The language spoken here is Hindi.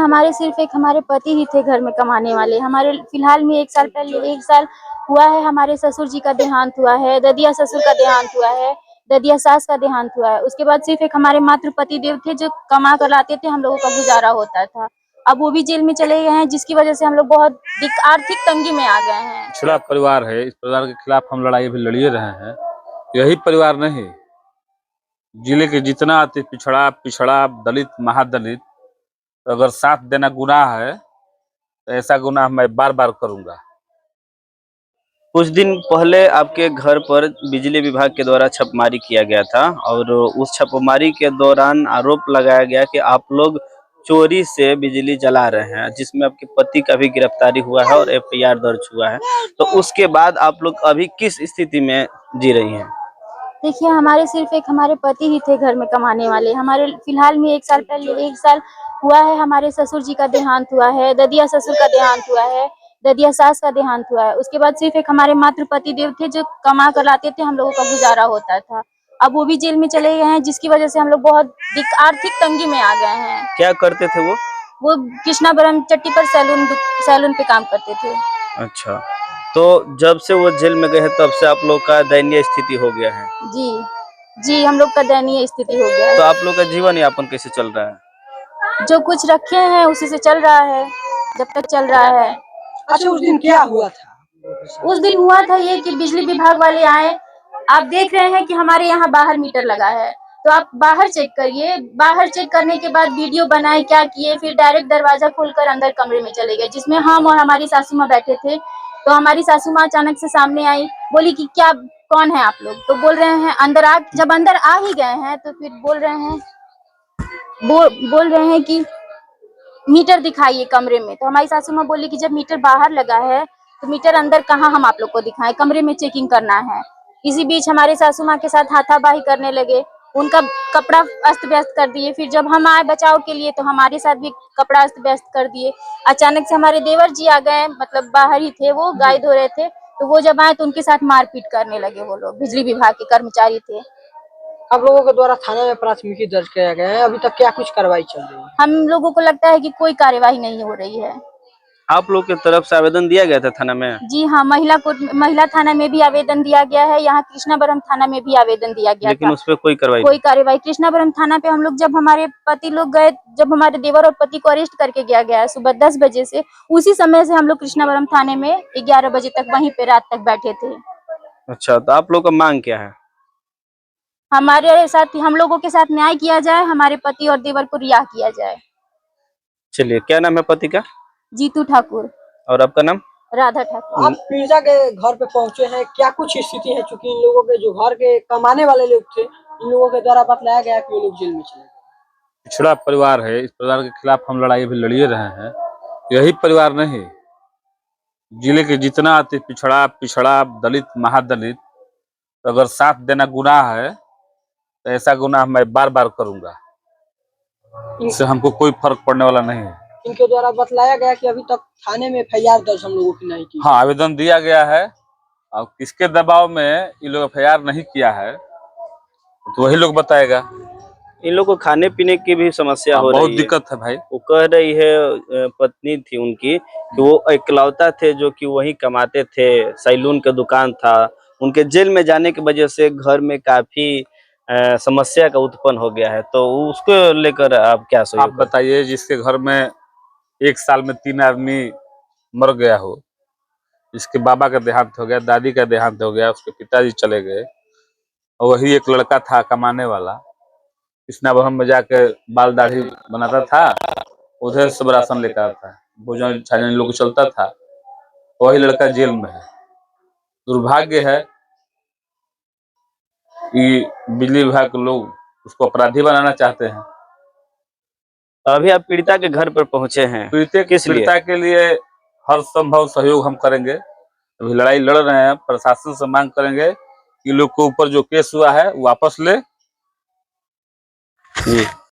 हमारे सिर्फ एक हमारे पति ही थे घर में कमाने वाले। हमारे फिलहाल में 1 साल पहले 1 साल हुआ है, हमारे ससुर जी का देहांत हुआ है, ददिया ससुर का देहांत हुआ है, ददिया सास का देहांत हुआ है। उसके बाद सिर्फ एक हमारे मातृ पति देव थे जो कमा कर लाते थे, हम लोगों का गुजारा होता था। अब वो भी जेल में चले गए हैं, जिसकी वजह से हम लोग बहुत आर्थिक तंगी में आ गए हैं। पिछड़ा परिवार है, इस परिवार के खिलाफ हम लड़ाई भी लड़िए रहे हैं। यही परिवार नहीं, जिले के जितना अति पिछड़ा दलित महादलित, तो अगर साथ देना गुनाह है तो ऐसा गुनाह मैं बार बार करूंगा। कुछ दिन पहले आपके घर पर बिजली विभाग के द्वारा छापेमारी किया गया था और उस छापेमारी के दौरान आरोप लगाया गया कि आप लोग चोरी से बिजली जला रहे हैं, जिसमें आपके पति का भी गिरफ्तारी हुआ है और एफआईआर दर्ज हुआ है। तो उसके बाद आप लोग अभी किस स्थिति में जी रही हैं? देखिए, हमारे सिर्फ एक हमारे पति ही थे घर में कमाने वाले। हमारे फिलहाल में 1 साल पहले 1 साल हुआ है, हमारे ससुर जी का देहांत हुआ है, ददिया ससुर का देहांत हुआ है, ददिया सास का देहांत हुआ है। उसके बाद सिर्फ एक हमारे मातृ पति देव थे जो कमा कर लाते थे, हम लोगों का गुजारा होता था। अब वो भी जेल में चले गए हैं, जिसकी वजह से हम लोग बहुत आर्थिक तंगी में आ गए हैं। क्या करते थे वो? वो कृष्णापुरम चट्टी पर सैलून पे काम करते थे। अच्छा, तो जब से वो जेल में गए हैं तब से आप लोग का दयनीय स्थिति हो गया है। जी, जी, हम लोग का दयनीय स्थिति हो गया तो है। आप लोग का जीवन यापन कैसे चल रहा है? जो कुछ रखे हैं उसी से चल रहा है, जब तक चल रहा है। अच्छा, उस दिन क्या हुआ था? उस दिन हुआ था ये कि बिजली विभाग वाले आए। आप देख रहे हैं कि हमारे यहाँ बाहर मीटर लगा है, तो आप बाहर चेक करिए। बाहर चेक करने के बाद वीडियो बनाए, क्या किए, फिर डायरेक्ट दरवाजा खोलकर अंदर कमरे में चले गए, जिसमें हम और हमारी सासू माँ बैठे थे। तो हमारी सासू माँ अचानक से सामने आई, बोली कि क्या, कौन है आप लोग? तो बोल रहे हैं जब अंदर आ ही गए हैं तो फिर बोल रहे हैं कि मीटर दिखाइए कमरे में। तो हमारी सासू माँ बोली कि जब मीटर बाहर लगा है तो मीटर अंदर कहाँ हम आप लोग को दिखाएं, कमरे में चेकिंग करना है। इसी बीच हमारे सासू माँ के साथ हाथापाई करने लगे, उनका कपड़ा अस्त व्यस्त कर दिए। फिर जब हम आए बचाव के लिए तो हमारे साथ भी कपड़ा अस्त व्यस्त कर दिए। अचानक से हमारे देवर जी आ गए, मतलब बाहर ही थे, वो गाय धो रहे थे। तो वो जब आए तो उनके साथ मारपीट करने लगे। वो लोग बिजली विभाग के कर्मचारी थे। आप लोगों के द्वारा थाना में प्राथमिकी दर्ज किया गया है, अभी तक क्या कुछ कार्रवाई चल रही है? हम लोगों को लगता है कि कोई कार्यवाही नहीं हो रही है। आप लोग की तरफ से आवेदन दिया गया था थाना में? जी हाँ, महिला थाना में भी आवेदन दिया गया है, यहाँ कृष्णापुरम थाना में भी आवेदन दिया गया लेकिन था। उस पर कोई कोई कार्रवाई कृष्णापुरम थाना पे हम लोग जब हमारे पति लोग गए, जब हमारे देवर और पति को अरेस्ट करके गया गया है सुबह 10 बजे से, उसी समय से हम लोग कृष्णापुरम थाने में 11 बजे तक वहीं पे रात तक बैठे थे। अच्छा, तो आप लोग का मांग क्या है? हमारे साथ, हम लोगों के साथ न्याय किया जाए, हमारे पति और देवर को रिहा किया जाए। चलिए, क्या नाम है पति का? जीतू ठाकुर। और आपका नाम? राधा ठाकुर। आप पीड़िता के घर पे पहुंचे हैं, क्या कुछ स्थिति है? चूंकि इन लोगों के जो घर के कमाने वाले लोग थे, इन लोगों के द्वारा बतलाया गया कि वो लोग जेल में चले गए। पिछड़ा परिवार है, इस परिवार के खिलाफ हम लड़ाई भी लड़िए रहे हैं। यही परिवार नहीं, जिले के जितना अति पिछड़ा दलित महादलित, तो अगर साथ देना गुनाह है तो ऐसा गुनाह मैं बार बार करूंगा। इससे हमको कोई फर्क पड़ने वाला नहीं है। इनके द्वारा बतलाया गया कि अभी तक थाने में एफआईआर दर्ज हम लोगों की नहीं की। हाँ, आवेदन दिया गया है और किसके दबाव में ये लोग एफआईआर नहीं किया है तो वही लोग बताएगा। इन लोगों को खाने पीने की भी समस्या हो रही है। बहुत दिक्कत है भाई। वो कह रही है, पत्नी थी उनकी, कि वो इकलौता थे जो कि वही कमाते थे, सैलून का दुकान था। उनके जेल में जाने की वजह से घर में काफी समस्या का उत्पन्न हो गया है। तो उसको लेकर आप क्या सोच? आप बताइए, जिसके घर में 1 साल में 3 आदमी मर गया हो, जिसके बाबा का देहांत हो गया, दादी का देहांत हो गया, उसके पिताजी चले गए, और वही एक लड़का था कमाने वाला, कृष्णापुरम में जाके बाल दाढ़ी बनाता था, उधर सब राशन लेकर आता है, भोजन छाजन लोग चलता था, वही लड़का जेल में है। दुर्भाग्य है कि बिजली विभाग के लोग उसको अपराधी बनाना चाहते हैं। अभी आप पीड़िता के घर पर पहुंचे हैं, पीड़िता के लिए हर संभव सहयोग हम करेंगे। अभी लड़ाई लड़ रहे हैं, प्रशासन से मांग करेंगे कि लोग के ऊपर जो केस हुआ है वापस ले। जी।